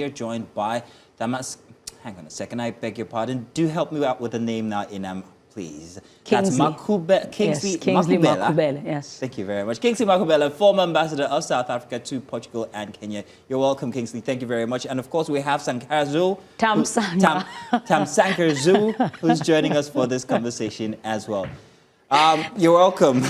Here joined by hang on a second, I beg your pardon. Do help me out with the name now, Inam, please. Kingsley. That's Kingsley, yes, Kingsley Makhubela. Yes. Thank you very much. Kingsley Makhubela, former ambassador of South Africa to Portugal and Kenya. You're welcome, Kingsley. Thank you very much. And of course, we have Thamsanqua Zhou, who's joining us for this conversation as well. You're welcome.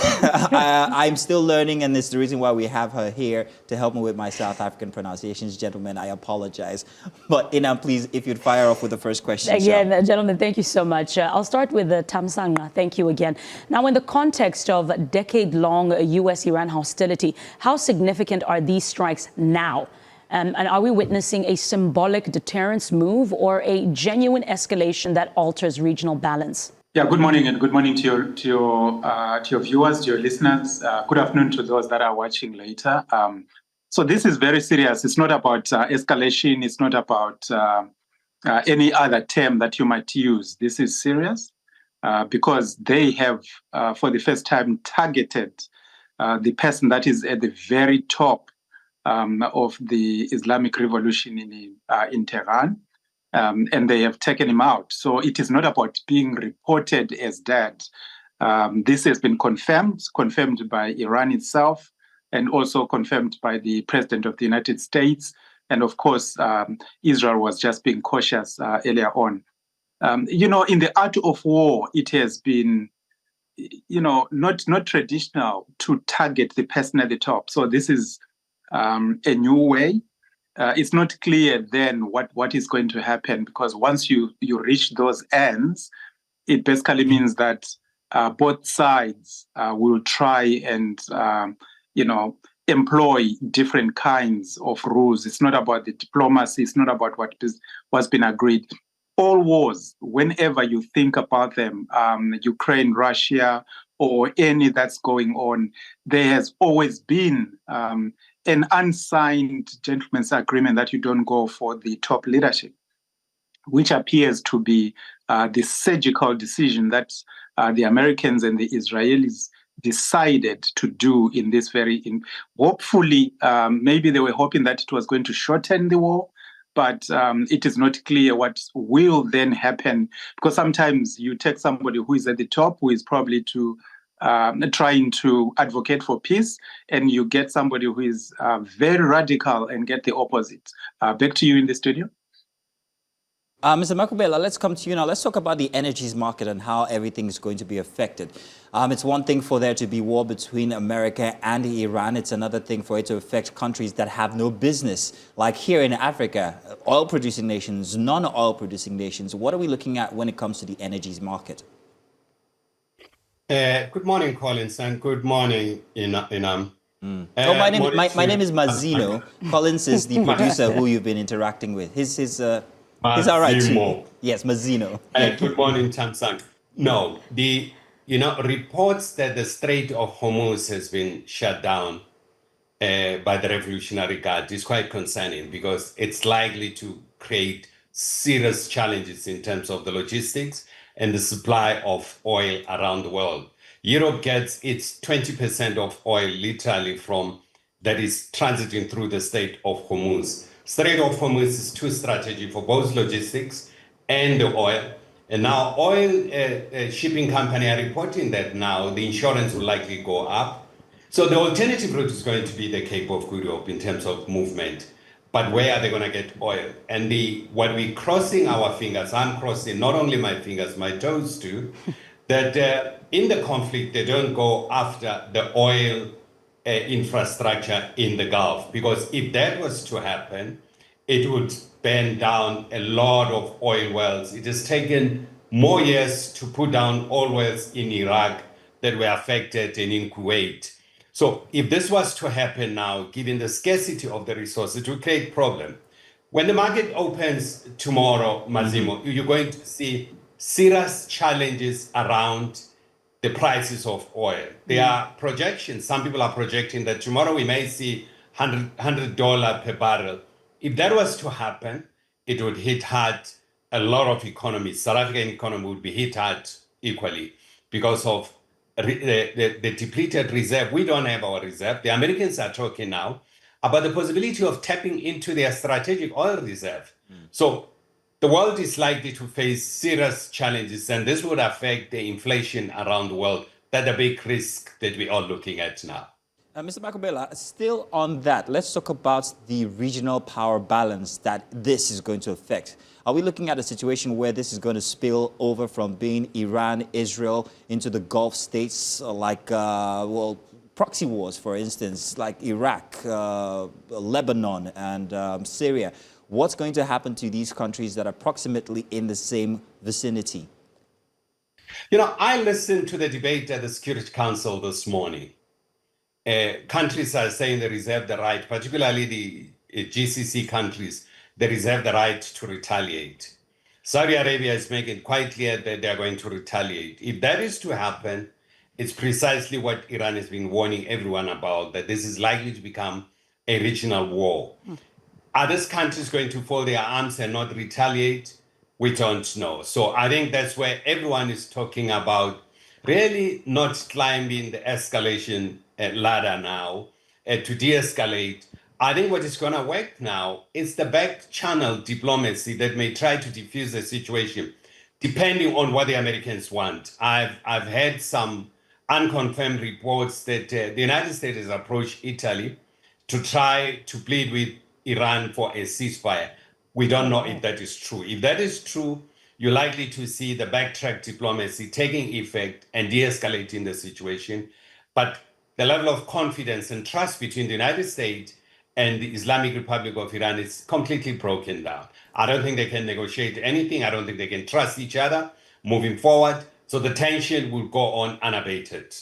I'm still learning, and it's the reason why we have her here to help me with my South African pronunciations. Gentlemen, I apologize. But Inam, please, if you'd fire off with the first question. Again, gentlemen, thank you so much. I'll start with Thamsanqua. Thank you again. Now, in the context of decade-long U.S.-Iran hostility, how significant are these strikes now? And are we witnessing a symbolic deterrence move or a genuine escalation that alters regional balance? Yeah, good morning, and good morning to your viewers, to your listeners. Good afternoon to those that are watching later. So this is very serious. It's not about escalation. It's not about any other term that you might use. This is serious because they have, for the first time, targeted the person that is at the very top of the Islamic Revolution in Tehran. And they have taken him out. So it is not about being reported as dead. This has been confirmed by Iran itself, and also confirmed by the President of the United States. And of course, Israel was just being cautious earlier on. In the art of war, it has been, not traditional to target the person at the top. So this is a new way. It's not clear then what is going to happen, because once you reach those ends, it basically means that both sides will try and employ different kinds of rules. It's not about the diplomacy. It's not about what's been agreed. All wars, whenever you think about them, Ukraine, Russia, or any that's going on, there has always been an unsigned gentleman's agreement that you don't go for the top leadership, which appears to be the surgical decision that the Americans and the Israelis decided to do in this hopefully, maybe they were hoping that it was going to shorten the war, but it is not clear what will then happen, because sometimes you take somebody who is at the top, who is probably trying to advocate for peace, and you get somebody who is very radical and get the opposite. Back to you in the studio. Mr. Makhubela, let's come to you now. Let's talk about the energies market and how everything is going to be affected. It's one thing for there to be war between America and Iran. It's another thing for it to affect countries that have no business, like here in Africa, oil-producing nations, non-oil-producing nations. What are we looking at when it comes to the energies market? Good morning, Collins, and good morning, Inam. My name is Mazzino. Collins is the producer who you've been interacting with. He's all right too. Yes, Mazzino. Good morning, Thamsanqua. No, the reports that the Strait of Hormuz has been shut down by the Revolutionary Guard is quite concerning, because it's likely to create serious challenges in terms of the logistics and the supply of oil around the world. Europe gets its 20% of oil literally that is transiting through the Strait of Hormuz. Strait of Hormuz is too strategic for both logistics and the oil. And now oil shipping company are reporting that now the insurance will likely go up. So the alternative route is going to be the Cape of Good Hope in terms of movement. But where are they going to get oil? And what we're crossing our fingers, I'm crossing not only my fingers, my toes too, that in the conflict, they don't go after the oil infrastructure in the Gulf. Because if that was to happen, it would burn down a lot of oil wells. It has taken more years to put down oil wells in Iraq that were affected and in Kuwait. So if this was to happen now, given the scarcity of the resource, it will create problem. When the market opens tomorrow, Mazzimo, you're going to see serious challenges around the prices of oil. There are projections. Some people are projecting that tomorrow we may see $100 per barrel. If that was to happen, it would hit hard a lot of economies. South African economy would be hit hard equally because of the depleted reserve. We don't have our reserve. The Americans are talking now about the possibility of tapping into their strategic oil reserve. So the world is likely to face serious challenges, and this would affect the inflation around the world. That's a big risk that we are looking at now. Mr. Makhubela, still on that, let's talk about the regional power balance that this is going to affect. Are we looking at a situation where this is going to spill over from being Iran, Israel into the Gulf states like, well, proxy wars, for instance, like Iraq, Lebanon, and Syria? What's going to happen to these countries that are approximately in the same vicinity? You know, I listened to the debate at the Security Council this morning. Countries are saying they reserve the right, particularly the GCC countries, they reserve the right to retaliate. Saudi Arabia is making quite clear that they are going to retaliate. If that is to happen, it's precisely what Iran has been warning everyone about, that this is likely to become a regional war. Are these countries going to fold their arms and not retaliate? We don't know. So I think that's where everyone is talking about really not climbing the escalation ladder now to de-escalate. I think what is going to work now is the back channel diplomacy that may try to diffuse the situation, depending on what the Americans want. I've heard some unconfirmed reports that the United States has approached Italy to try to plead with Iran for a ceasefire. We don't know if that is true. If that is true, you're likely to see the backtrack diplomacy taking effect and de-escalating the situation. But the level of confidence and trust between the United States and the Islamic Republic of Iran is completely broken down. I don't think they can negotiate anything. I don't think they can trust each other moving forward. So the tension will go on unabated.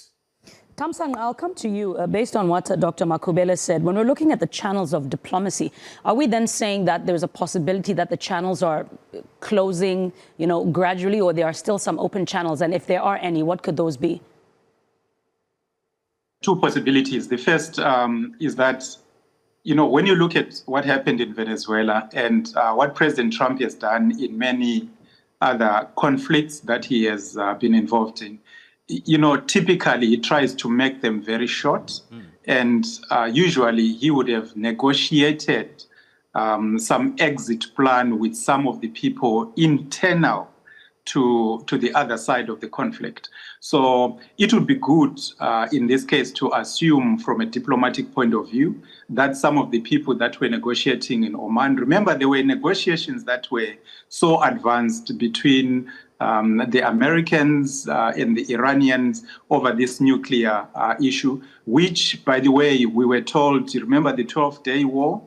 Thamsanqua, I'll come to you based on what Dr. Makhubela said. When we're looking at the channels of diplomacy, are we then saying that there's a possibility that the channels are closing, gradually, or there are still some open channels? And if there are any, what could those be? Two possibilities. The first is that, when you look at what happened in Venezuela and what President Trump has done in many other conflicts that he has been involved in, typically he tries to make them very short. And usually he would have negotiated some exit plan with some of the people internal to the other side of the conflict. So it would be good in this case to assume from a diplomatic point of view that some of the people that were negotiating in Oman, remember there were negotiations that were so advanced between the Americans and the Iranians over this nuclear issue, which, by the way, we were told, you remember the 12-day war,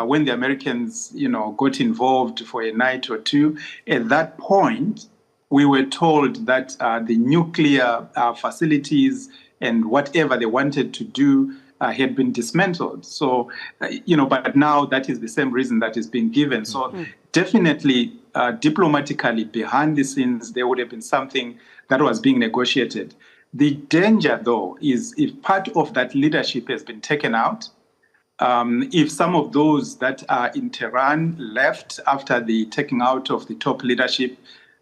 when the Americans, got involved for a night or two. At that point, we were told that the nuclear facilities and whatever they wanted to do had been dismantled. So, but now that is the same reason that is being given. So definitely, diplomatically, behind the scenes, there would have been something that was being negotiated. The danger, though, is if part of that leadership has been taken out, if some of those that are in Tehran left after the taking out of the top leadership,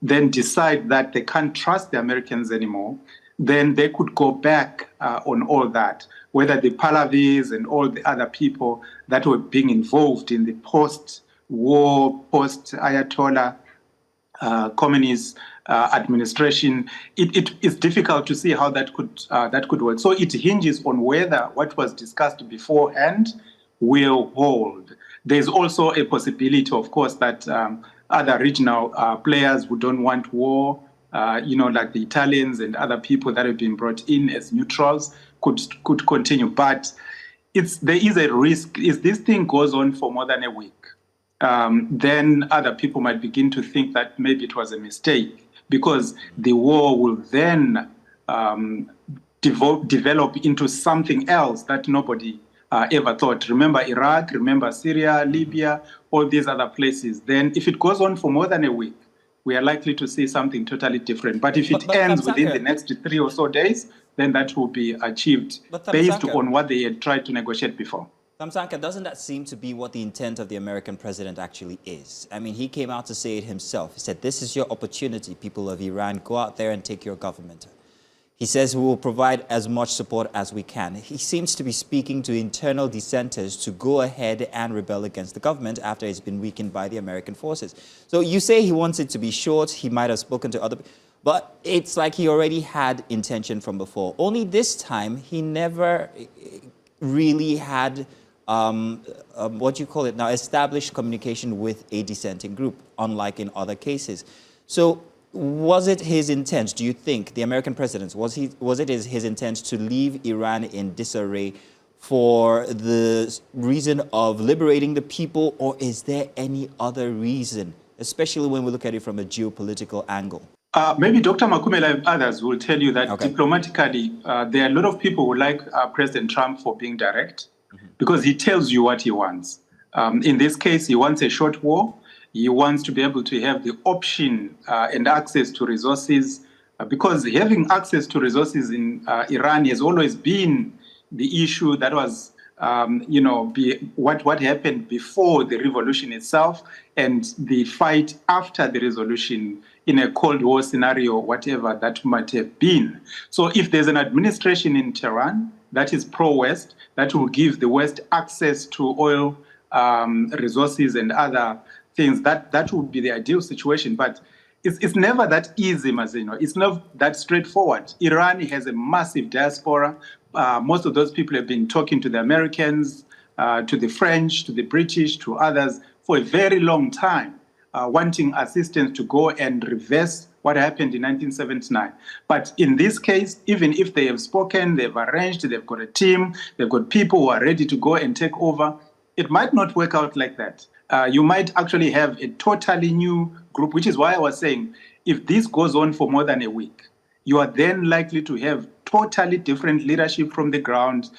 then decide that they can't trust the Americans anymore, then they could go back on all that, whether the Pahlavis and all the other people that were being involved in the post-war, post-Ayatollah communist administration. It's difficult to see how that could work. So it hinges on whether what was discussed beforehand will hold. There's also a possibility, of course, that other regional players who don't want war, like the Italians and other people that have been brought in as neutrals, could continue. But there is a risk. If this thing goes on for more than a week, then other people might begin to think that maybe it was a mistake, because the war will then develop into something else that nobody ever thought. Remember Iraq, remember Syria, Libya, all these other places. Then if it goes on for more than a week, we are likely to see something totally different. But if it ends within the next 3 or so days, then that will be achieved based on what they had tried to negotiate before. Thamsanqua, doesn't that seem to be what the intent of the American president actually is? I mean, he came out to say it himself. He said, this is your opportunity, people of Iran. Go out there and take your government. He says we will provide as much support as we can. He seems to be speaking to internal dissenters to go ahead and rebel against the government after it's been weakened by the American forces. So you say he wants it to be short. He might have spoken to other, but it's like he already had intention from before. Only this time, he never really had, what do you call it now, established communication with a dissenting group, unlike in other cases. So was it his intent, do you think, the American president, was it his intent to leave Iran in disarray for the reason of liberating the people, or is there any other reason, especially when we look at it from a geopolitical angle? Maybe Dr. Makhubela and others will tell you that diplomatically, there are a lot of people who like President Trump for being direct, because he tells you what he wants. In this case, he wants a short war. He wants to be able to have the option and access to resources, because having access to resources in Iran has always been the issue that was, what happened before the revolution itself and the fight after the revolution in a Cold War scenario, whatever that might have been. So if there's an administration in Tehran that is pro-West, that will give the West access to oil resources and other things, that would be the ideal situation. But it's never that easy, Mazino. It's not that straightforward. Iran has a massive diaspora. Most of those people have been talking to the Americans, to the French, to the British, to others for a very long time, wanting assistance to go and reverse what happened in 1979. But in this case, even if they have spoken, they've arranged, they've got a team, they've got people who are ready to go and take over, it might not work out like that. You might actually have a totally new group, which is why I was saying, if this goes on for more than a week, you are then likely to have totally different leadership from the ground,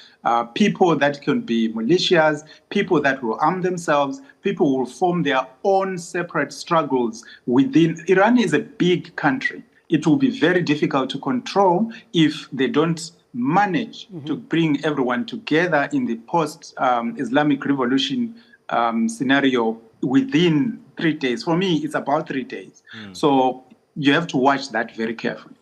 people that can be militias, people that will arm themselves, people who will form their own separate struggles within. Iran is a big country. It will be very difficult to control if they don't manage to bring everyone together in the post-Islamic revolution scenario within 3 days. For me, it's about 3 days. So you have to watch that very carefully.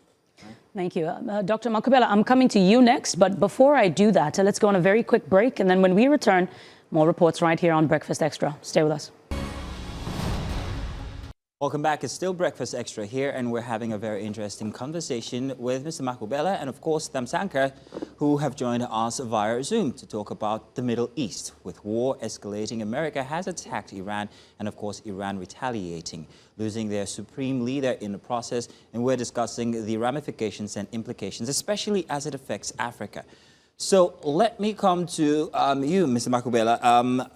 Thank you. Dr. Makhubela, I'm coming to you next, but before I do that, let's go on a very quick break, and then when we return, more reports right here on Breakfast Extra. Stay with us. Welcome back. It's still Breakfast Extra here, and we're having a very interesting conversation with Mr. Makhubela and, of course, Thamsanqua, who have joined us via Zoom to talk about the Middle East. With war escalating, America has attacked Iran, and, of course, Iran retaliating, losing their supreme leader in the process. And we're discussing the ramifications and implications, especially as it affects Africa. So let me come to you, Mr. Makhubela.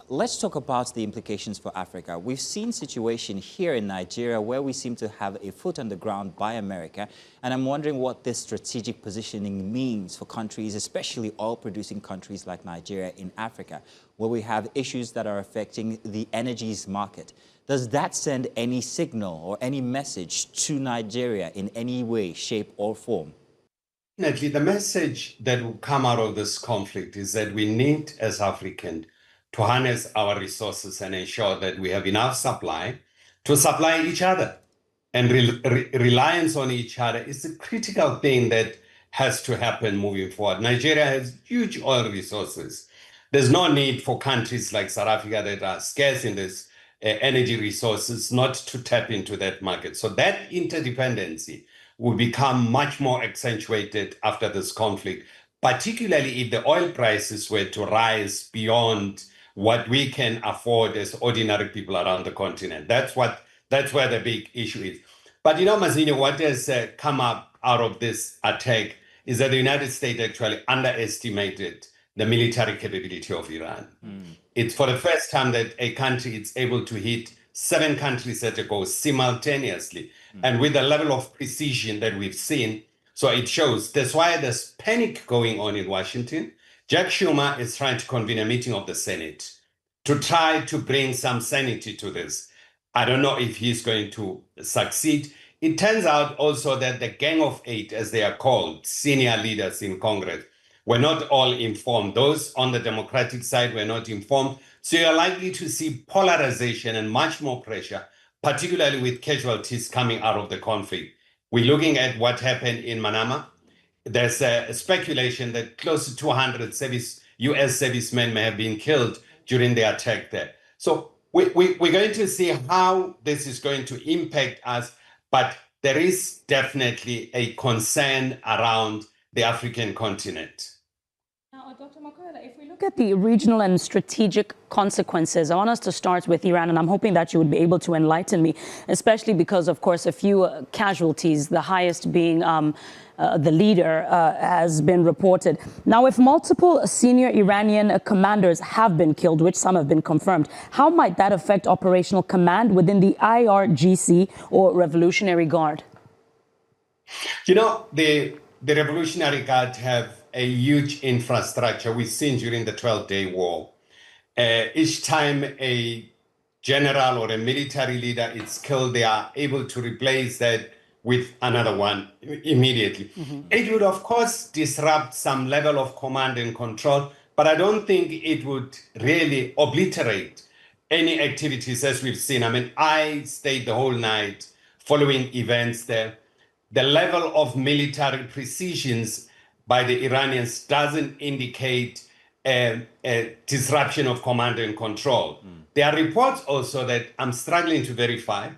Let's talk about the implications for Africa. We've seen situation here in Nigeria where we seem to have a foot on the ground by America. And I'm wondering what this strategic positioning means for countries, especially oil-producing countries like Nigeria in Africa, where we have issues that are affecting the energies market. Does that send any signal or any message to Nigeria in any way, shape, or form? Definitely, the message that will come out of this conflict is that we need, as Africans, to harness our resources and ensure that we have enough supply to supply each other. And reliance on each other is the critical thing that has to happen moving forward. Nigeria has huge oil resources. There's no need for countries like South Africa that are scarce in this energy resources not to tap into that market. So that interdependency will become much more accentuated after this conflict, particularly if the oil prices were to rise beyond what we can afford as ordinary people around the continent. That's where the big issue is. But Mazino, what has come up out of this attack is that the United States actually underestimated the military capability of Iran. It's for the first time that a country is able to hit 7 countries at a go simultaneously, and with the level of precision that we've seen. So it shows that's why there's panic going on in Washington. Jack Schumer is trying to convene a meeting of the Senate to try to bring some sanity to this. I don't know if he's going to succeed. It turns out also that the Gang of 8, as they are called, senior leaders in Congress, were not all informed. Those on the Democratic side were not informed. So you're likely to see polarization and much more pressure, particularly with casualties coming out of the conflict. We're looking at what happened in Manama. there's a speculation that close to 200 U.S. servicemen may have been killed during the attack there. So we're going to see how this is going to impact us, but there is definitely a concern around the African continent. Now, Dr. Makhubela, if we look at the regional and strategic consequences, I want us to start with Iran, and I'm hoping that you would be able to enlighten me, especially because, of course, a few casualties, the highest being the leader, has been reported. Now, if multiple senior Iranian commanders have been killed, which some have been confirmed, how might that affect operational command within the IRGC or Revolutionary Guard? You know, the Revolutionary Guard have a huge infrastructure. We've seen during the 12-day war. Each time a general or a military leader is killed, they are able to replace that with another one immediately. It would, of course, disrupt some level of command and control, but I don't think it would really obliterate any activities as we've seen. I mean, I stayed the whole night following events there. The level of military precisions by the Iranians doesn't indicate a disruption of command and control. There are reports also that I'm struggling to verify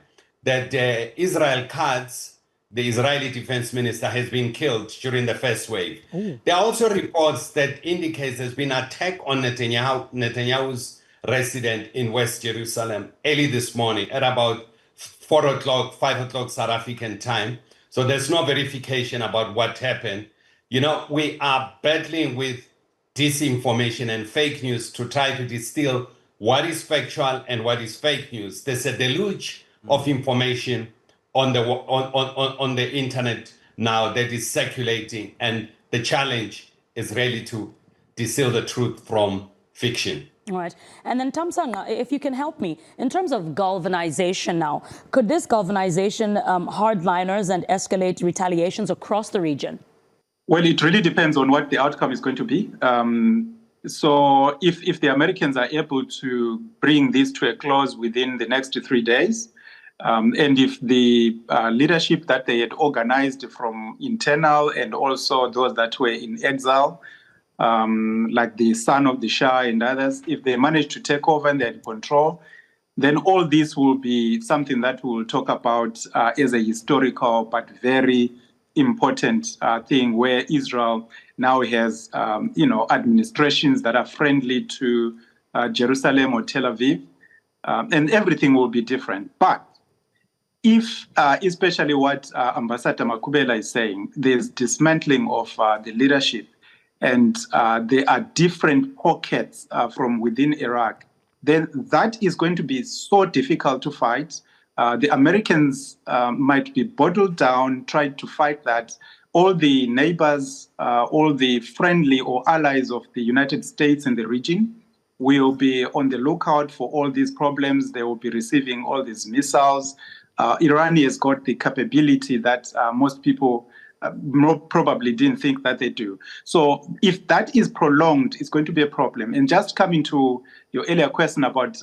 that Israel Katz, the Israeli defense minister, has been killed during the first wave. There are also reports that indicate there's been an attack on Netanyahu's residence in West Jerusalem early this morning at about 4 o'clock, 5 o'clock South African time. So there's no verification about what happened. You know, we are battling with disinformation and fake news to try to distill what is factual and what is fake news. There's a deluge of information on the internet now that is circulating, and the challenge is really to distill the truth from fiction. All right. And then, Thamsanqua, if you can help me, in terms of galvanization now, could this galvanization hardliners and escalate retaliations across the region? Well, it really depends on what the outcome is going to be. So if the Americans are able to bring this to a close within the next 3 days, and if the leadership that they had organized from internal and also those that were in exile, like the son of the Shah and others, if they manage to take over and they're in control, then all this will be something that we'll talk about as a historical but very important thing, where Israel now has, administrations that are friendly to Jerusalem or Tel Aviv, and everything will be different. But if, especially what Ambassador Makhubela is saying, there's dismantling of the leadership, and there are different pockets from within Iraq, then that is going to be so difficult to fight. The Americans might be bottled down, trying to fight that. All the neighbors, all the friendly or allies of the United States in the region will be on the lookout for all these problems. They will be receiving all these missiles. Iran has got the capability that most people probably didn't think that they do. So if that is prolonged, it's going to be a problem. And just coming to your earlier question about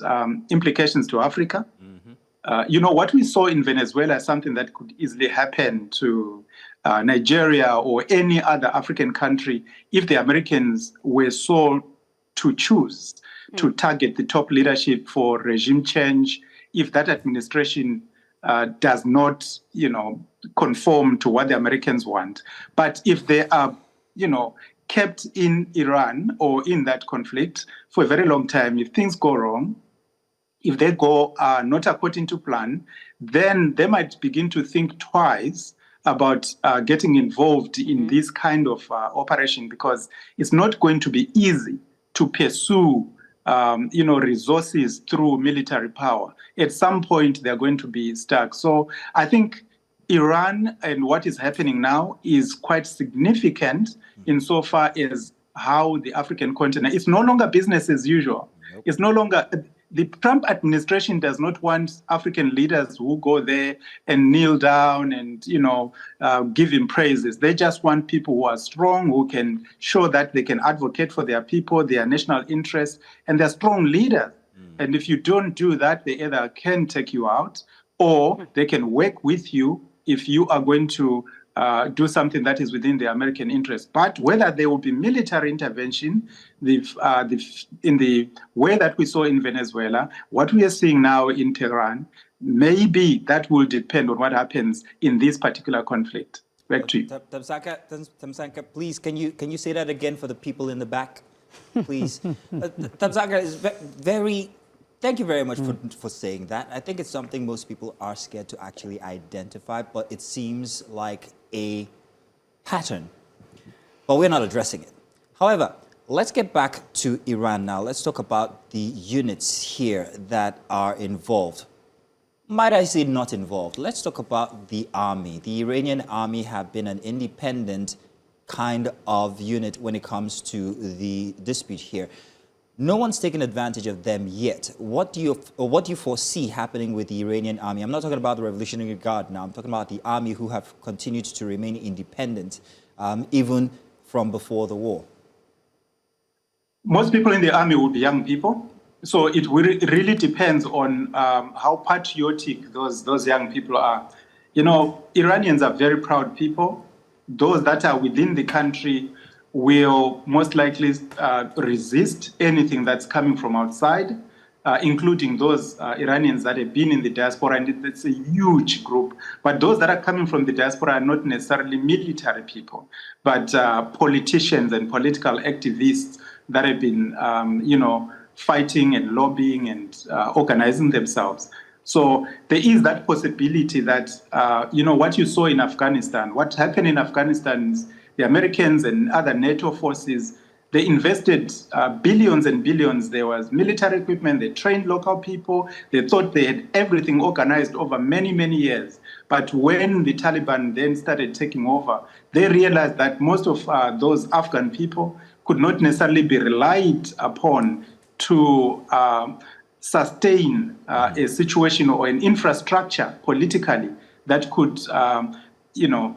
implications to Africa, what we saw in Venezuela is something that could easily happen to Nigeria or any other African country if the Americans were so to choose to target the top leadership for regime change, if that administration does not, conform to what the Americans want. But if they are, kept in Iran or in that conflict for a very long time, if things go wrong, if they go not according to plan, then they might begin to think twice about getting involved in this kind of operation, because it's not going to be easy to pursue resources through military power. At some point, they're going to be stuck. So I think Iran and what is happening now is quite significant insofar as how the African continent, it's no longer business as usual. Nope. It's no longer, the Trump administration does not want African leaders who go there and kneel down and, give him praises. They just want people who are strong, who can show that they can advocate for their people, their national interests, and they're strong leaders. And if you don't do that, they either can take you out or they can work with you if you are going to do something that is within the American interest. But whether there will be military intervention, in the way that we saw in Venezuela, what we are seeing now in Tehran, maybe that will depend on what happens in this particular conflict. Back to you. Thamsanqua, please, can you say that again for the people in the back, please? Thamsanqua is very. Thank you very much for saying that. I think it's something most people are scared to actually identify, but it seems like a pattern. But we're not addressing it. However, let's get back to Iran now. Let's talk about the units here that are involved. Might I say not involved? Let's talk about the army. The Iranian army have been an independent kind of unit when it comes to the dispute here. No one's taken advantage of them yet. What do you foresee happening with the Iranian army? I'm not talking about the Revolutionary Guard now. I'm talking about the army who have continued to remain independent, even from before the war. Most people in the army will be young people. So it really depends on how patriotic those young people are. You know, Iranians are very proud people. Those that are within the country will most likely resist anything that's coming from outside, including those Iranians that have been in the diaspora, and it's a huge group. But those that are coming from the diaspora are not necessarily military people, but politicians and political activists that have been, fighting and lobbying and organizing themselves. So there is that possibility that, what you saw in Afghanistan, what happened in Afghanistan is the Americans and other NATO forces, they invested billions and billions. There was military equipment, they trained local people, they thought they had everything organized over many, many years. But when the Taliban then started taking over, they realized that most of those Afghan people could not necessarily be relied upon to sustain a situation or an infrastructure politically that could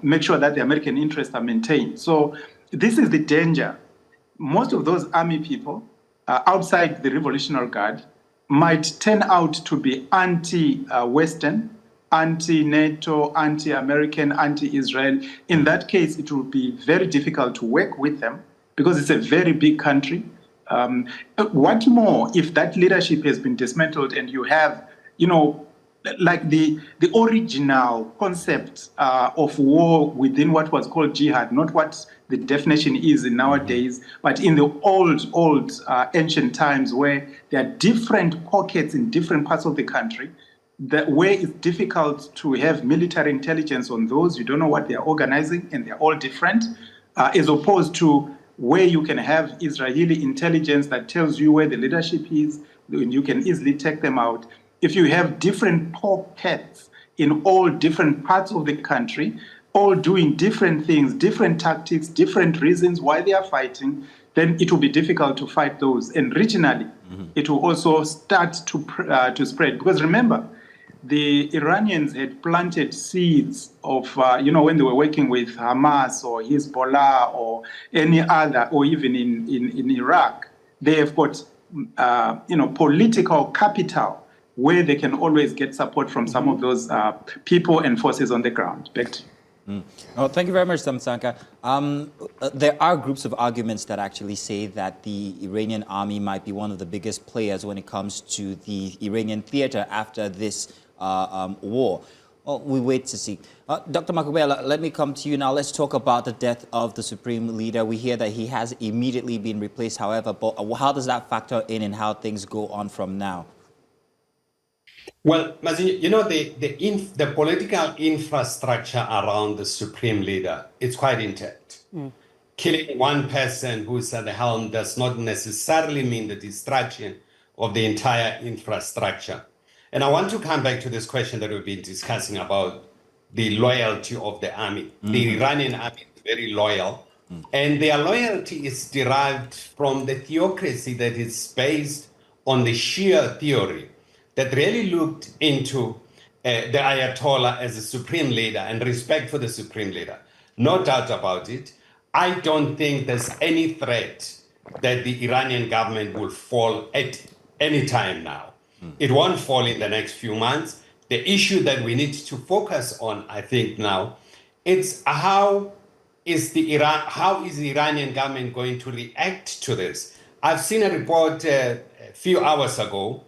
make sure that the American interests are maintained. So this is the danger. Most of those army people outside the Revolutionary Guard might turn out to be anti-Western, anti-NATO, anti-American, anti-Israel. In that case, it will be very difficult to work with them because it's a very big country. What more if that leadership has been dismantled and you have, like the original concept of war within what was called jihad, not what the definition is in nowadays, but in the old ancient times where there are different pockets in different parts of the country, where it's difficult to have military intelligence on those. You don't know what they're organizing and they're all different, as opposed to where you can have Israeli intelligence that tells you where the leadership is, and you can easily take them out. If you have different pockets in all different parts of the country, all doing different things, different tactics, different reasons why they are fighting, then it will be difficult to fight those. And regionally, it will also start to spread. Because remember, the Iranians had planted seeds of, when they were working with Hamas or Hezbollah or any other, or even in Iraq, they have got, political capital where they can always get support from some of those people and forces on the ground. Back to you. Oh, thank you very much, Thamsanqua. There are groups of arguments that actually say that the Iranian army might be one of the biggest players when it comes to the Iranian theater after this war. Well, we wait to see. Dr. Makhubela, let me come to you now. Let's talk about the death of the supreme leader. We hear that he has immediately been replaced, however, but how does that factor in how things go on from now? Well, Mazi, the political infrastructure around the supreme leader, it's quite intact. Killing one person who's at the helm does not necessarily mean the destruction of the entire infrastructure. And I want to come back to this question that we've been discussing about the loyalty of the army. The Iranian army is very loyal, and their loyalty is derived from the theocracy that is based on the Shia theory that really looked into the Ayatollah as a supreme leader and respect for the supreme leader. No doubt about it. I don't think there's any threat that the Iranian government will fall at any time now. It won't fall in the next few months. The issue that we need to focus on, I think now, It's how is the Iranian government going to react to this? I've seen a report a few hours ago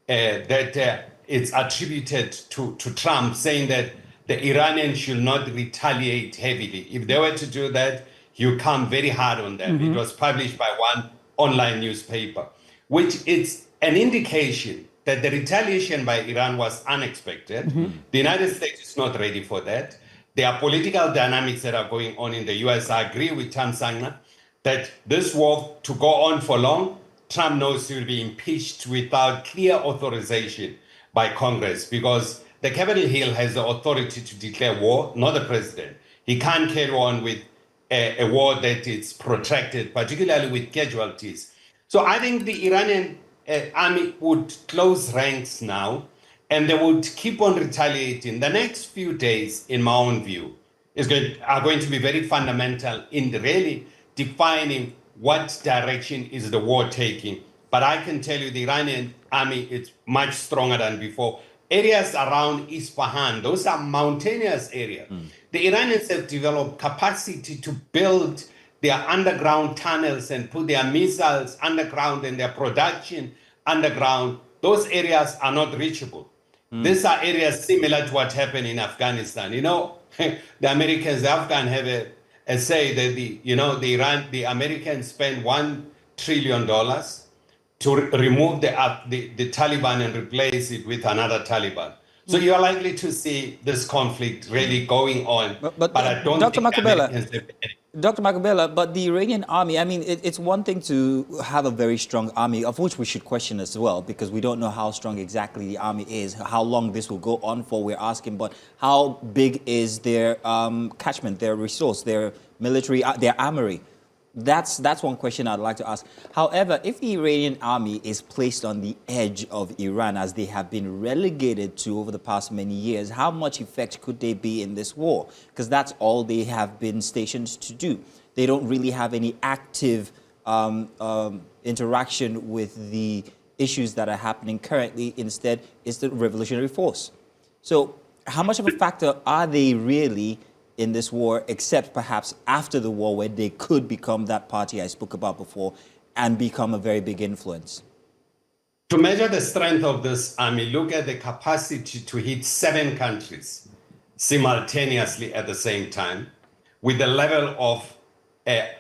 that it's attributed to Trump, saying that the Iranians should not retaliate heavily. If they were to do that, you come very hard on them. It was published by one online newspaper, which is an indication that the retaliation by Iran was unexpected. The United States is not ready for that. There are political dynamics that are going on in the US. I agree with Thamsanqua that this war to go on for long, Trump knows he will be impeached without clear authorization by Congress, because the Capitol Hill has the authority to declare war, not the president. He can't carry on with a war that is protracted, particularly with casualties. So I think the Iranian army would close ranks now, and they would keep on retaliating. The next few days, in my own view, are going to be very fundamental in really defining what direction is the war taking. But I can tell you the Iranian army is much stronger than before. Areas around Isfahan, those are mountainous areas. The Iranians have developed capacity to build their underground tunnels and put their missiles underground and their production underground. Those areas are not reachable. These are areas similar to what happened in Afghanistan. You know, the Americans, the Afghans have a say that the Americans spend $1 trillion to remove the Taliban and replace it with another Taliban. So you are likely to see this conflict really going on. But I don't Dr. think Makhubela, Americans have any. Dr. Makhubela, but the Iranian army, I mean, it's one thing to have a very strong army, of which we should question as well, because we don't know how strong exactly the army is, how long this will go on for, we're asking, but how big is their catchment, their resource, their military, their armory? That's one question I'd like to ask. However, if the Iranian army is placed on the edge of Iran, as they have been relegated to over the past many years, how much effect could they be in this war? Because that's all they have been stationed to do. They don't really have any active interaction with the issues that are happening currently. Instead, it's the revolutionary force. So how much of a factor are they really in this war, except perhaps after the war, where they could become that party I spoke about before and become a very big influence? To measure the strength of this army, look at the capacity to hit 7 countries simultaneously at the same time, with the level of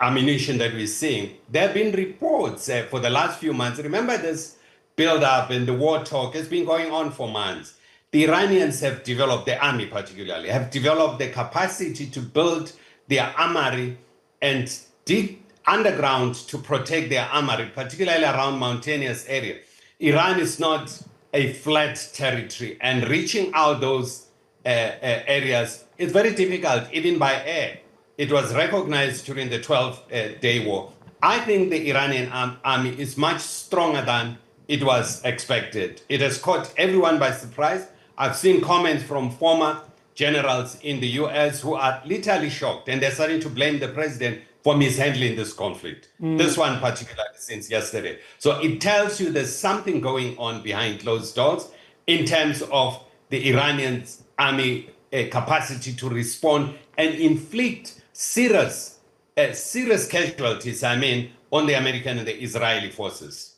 ammunition that we're seeing. There have been reports for the last few months. Remember, this build-up and the war talk has been going on for months. The Iranians have developed, the army particularly, have developed the capacity to build their armory and dig underground to protect their armory, particularly around mountainous areas. Iran is not a flat territory, and reaching out those areas is very difficult, even by air. It was recognized during the 12-day war. I think the Iranian army is much stronger than it was expected. It has caught everyone by surprise. I've seen comments from former generals in the US who are literally shocked, and they're starting to blame the president for mishandling this conflict. This one particularly since yesterday. So it tells you there's something going on behind closed doors in terms of the Iranian army capacity to respond and inflict serious casualties, on the American and the Israeli forces.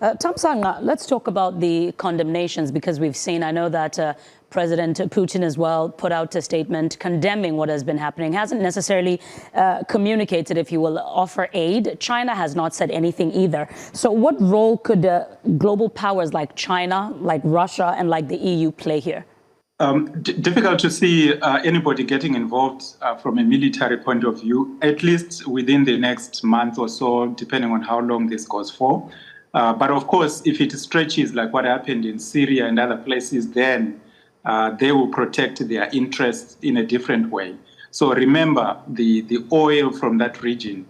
Thamsanqua, let's talk about the condemnations, because we've seen, I know that President Putin as well put out a statement condemning what has been happening, hasn't necessarily communicated, if you will, offer aid. China has not said anything either. So what role could global powers like China, like Russia, and like the EU play here? Difficult to see anybody getting involved from a military point of view, at least within the next month or so, depending on how long this goes for. But of course, if it stretches like what happened in Syria and other places, then they will protect their interests in a different way. So remember, the oil from that region,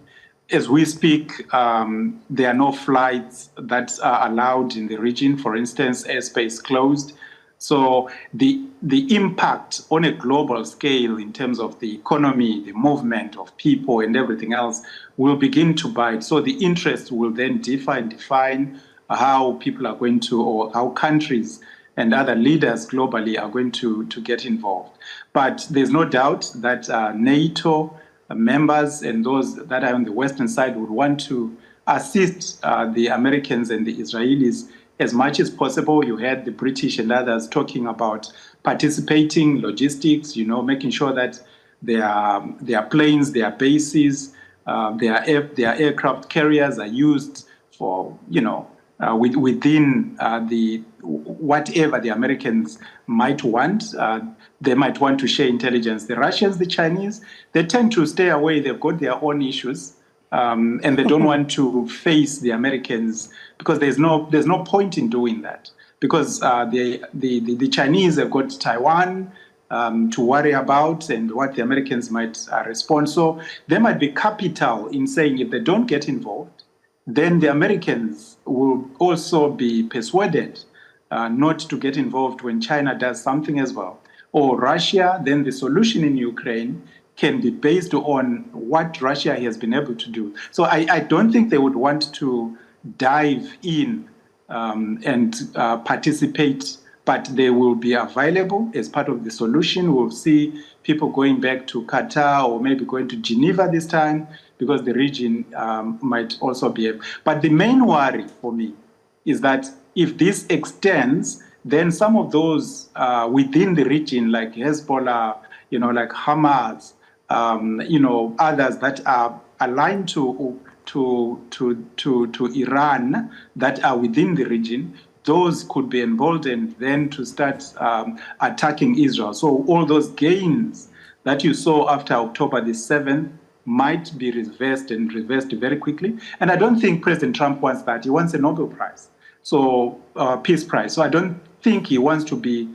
as we speak, there are no flights that are allowed in the region. For instance, airspace closed. So the impact on a global scale in terms of the economy, the movement of people and everything else will begin to bite. So the interest will then define how people are going to, or how countries and other leaders globally are going to get involved. But there's no doubt that NATO members and those that are on the Western side would want to assist the Americans and the Israelis as much as possible. You heard the British and others talking about participating, logistics, making sure that their planes, their bases, their aircraft carriers are used for, within the whatever the Americans might want. They might want to share intelligence. The Russians, the Chinese, they tend to stay away. They've got their own issues, and they don't want to face the Americans because there's no point in doing that. Because the Chinese have got Taiwan to worry about and what the Americans might respond. So there might be capital in saying if they don't get involved, then the Americans will also be persuaded not to get involved when China does something as well. Or Russia, then the solution in Ukraine can be based on what Russia has been able to do. So I don't think they would want to dive in and participate, but they will be available as part of the solution. We'll see people going back to Qatar or maybe going to Geneva this time because the region might also be able. But the main worry for me is that if this extends, then some of those within the region, like Hezbollah, like Hamas, others that are aligned to Iran that are within the region, those could be emboldened then to start attacking Israel. So all those gains that you saw after October the 7th might be reversed very quickly. And I don't think President Trump wants that. He wants a Nobel Prize, so peace prize. So I don't think he wants to be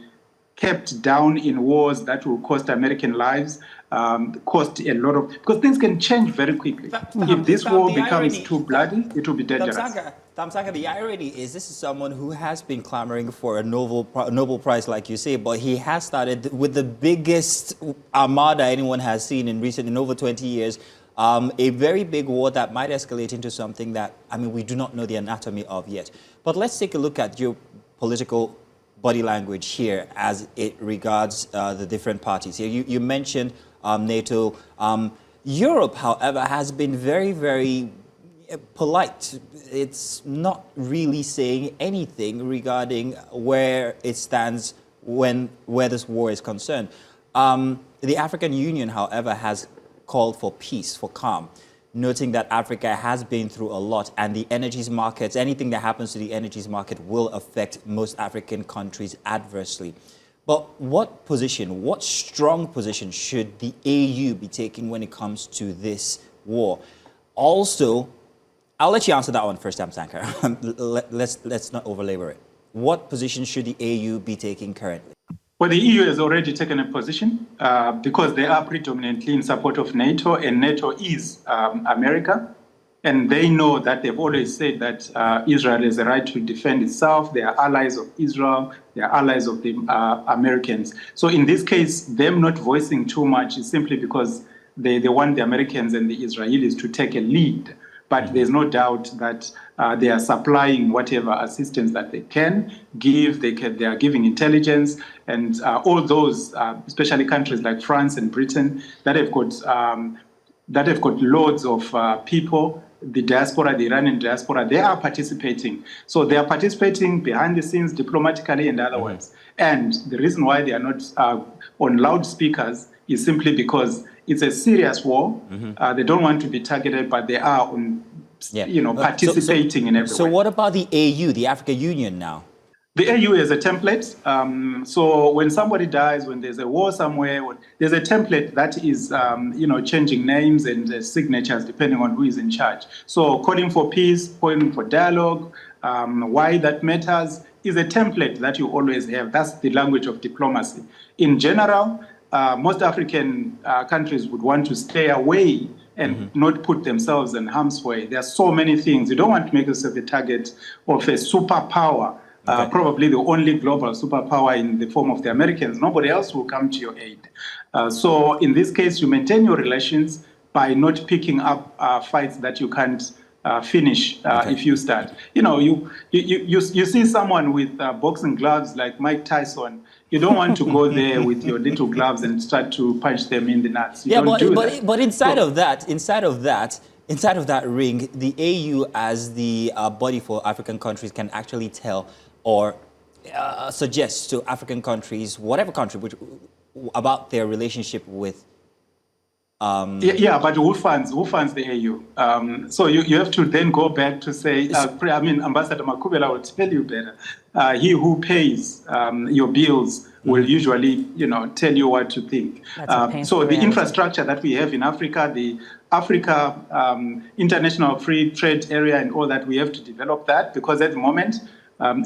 kept down in wars that will cost American lives, cost a lot of, because things can change very quickly. If this war becomes too bloody, it will be dangerous. Thamsanqua, the irony is this is someone who has been clamoring for a Nobel Prize, like you say, but he has started with the biggest armada anyone has seen in over 20 years, a very big war that might escalate into something that, we do not know the anatomy of yet. But let's take a look at geopolitical body language here as it regards the different parties here. You mentioned NATO. Europe, however, has been very, very polite. It's not really saying anything regarding where it stands where this war is concerned. The African Union, however, has called for peace, for calm, noting that Africa has been through a lot and the energies markets, anything that happens to the energies market will affect most African countries adversely. But what strong position should the AU be taking when it comes to this war? Also, I'll let you answer that one first, Thamsanqua. Let's not overlabor it. What position should the AU be taking currently? Well, the EU has already taken a position because they are predominantly in support of NATO, and NATO is America. And they know that they've always said that Israel has a right to defend itself. They are allies of Israel. They are allies of the Americans. So in this case, them not voicing too much is simply because they want the Americans and the Israelis to take a lead. But there's no doubt that they are supplying whatever assistance that they can give. They are giving intelligence, and all those, especially countries like France and Britain, that have got loads of people. The diaspora, the Iranian diaspora, they are participating. So they are participating behind the scenes, diplomatically and otherwise. And the reason why they are not on loudspeakers is simply because it's a serious war. They don't want to be targeted, but they are on, participating in every way. So what about the AU, the African Union now? The AU is a template. So when somebody dies, when there's a war somewhere, there's a template that is, changing names and signatures depending on who is in charge. So calling for peace, calling for dialogue, why that matters is a template that you always have. That's the language of diplomacy. In general, most African countries would want to stay away and not put themselves in harm's way. There are so many things. You don't want to make yourself a target of a superpower. Probably the only global superpower in the form of the Americans. Nobody else will come to your aid. So in this case, you maintain your relations by not picking up fights that you can't finish if you start. You see someone with boxing gloves like Mike Tyson. You don't want to go there with your little gloves and start to punch them in the nuts. But inside of that ring, the AU as the body for African countries can actually tell or suggest to African countries, whatever country, about their relationship with. But who funds the AU? So you have to then go back to say, Ambassador Makhubela will tell you better. He who pays your bills will usually, tell you what to think. So the infrastructure that we have in Africa, the Africa International Free Trade Area and all that, we have to develop that, because at the moment,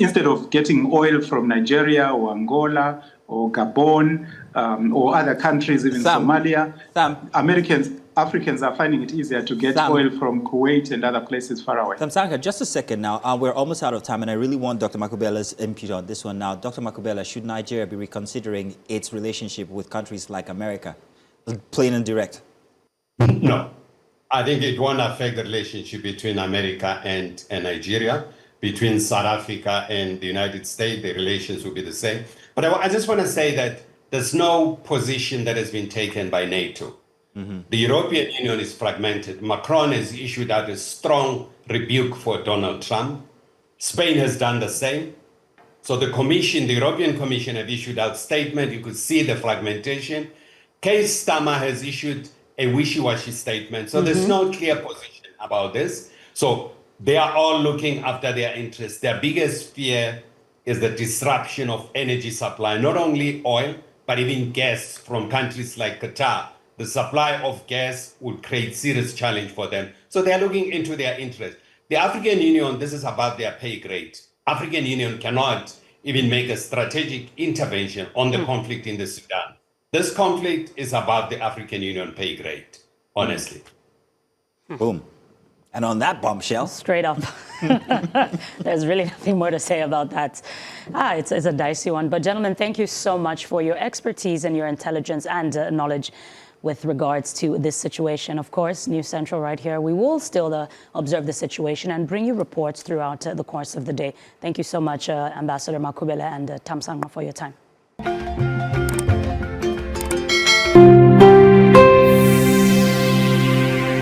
instead of getting oil from Nigeria or Angola or Gabon or other countries, even Somalia, Africans are finding it easier to get oil from Kuwait and other places far away. Thamsanqua, just a second now. We're almost out of time, and I really want Dr. Makhubela's input on this one now. Dr. Makhubela, should Nigeria be reconsidering its relationship with countries like America? Plain and direct. No. I think it won't affect the relationship between America and Nigeria. Between South Africa and the United States, the relations will be the same. But I just want to say that there's no position that has been taken by NATO. The European Union is fragmented. Macron has issued out a strong rebuke for Donald Trump. Spain has done the same. So the European Commission have issued out statement. You could see the fragmentation. Keir Starmer has issued a wishy-washy statement. So there's no clear position about this. So they are all looking after their interests. Their biggest fear is the disruption of energy supply, not only oil, but even gas from countries like Qatar. The supply of gas would create serious challenge for them. So they are looking into their interest. The African Union, this is above their pay grade. African Union cannot even make a strategic intervention on the conflict in the Sudan. This conflict is above the African Union pay grade, honestly. Boom. And on that bombshell. Straight up. There's really nothing more to say about that. It's a dicey one. But gentlemen, thank you so much for your expertise and your intelligence and knowledge with regards to this situation. Of course, News Central right here, we will still observe the situation and bring you reports throughout the course of the day. Thank you so much, Ambassador Makhubela and Thamsanqua, for your time.